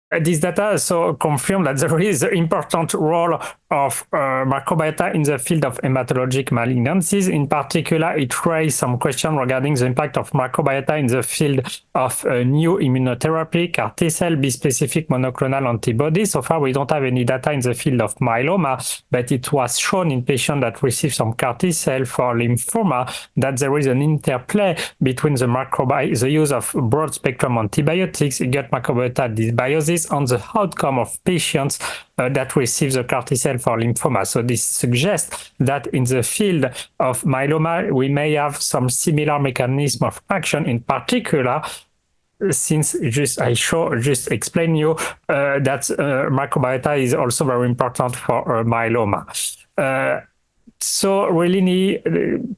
This data also confirm that there is an important role of microbiota in the field of hematologic malignancies. In particular, it raised some questions regarding the impact of microbiota in the field of new immunotherapy, CAR T-cell, bispecific monoclonal antibodies. So far, we don't have any data in the field of myeloma, but it was shown in patients that received some CAR T-cell for lymphoma that there is an interplay between the use of broad-spectrum antibiotics, gut microbiota dysbiosis, on the outcome of patients that receive the CAR T-cell for lymphoma. So this suggests that in the field of myeloma, we may have some similar mechanism of action, in particular, since just explain you that microbiota is also very important for myeloma. So really,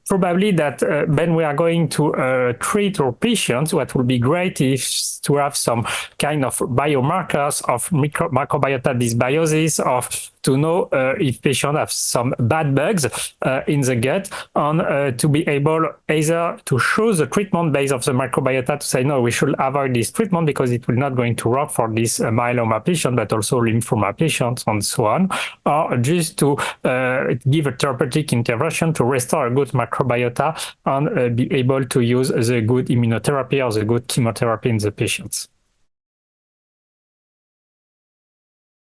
probably that when we are going to treat our patients, what would be great is to have some kind of biomarkers of microbiota dysbiosis, of to know if patients have some bad bugs in the gut, and to be able either to choose the treatment based on the microbiota to say, no, we should avoid this treatment because it will not going to work for this myeloma patient, but also lymphoma patients and so on, or just to give a therapeutic intervention to restore a good microbiota and be able to use the good immunotherapy or the good chemotherapy in the patients.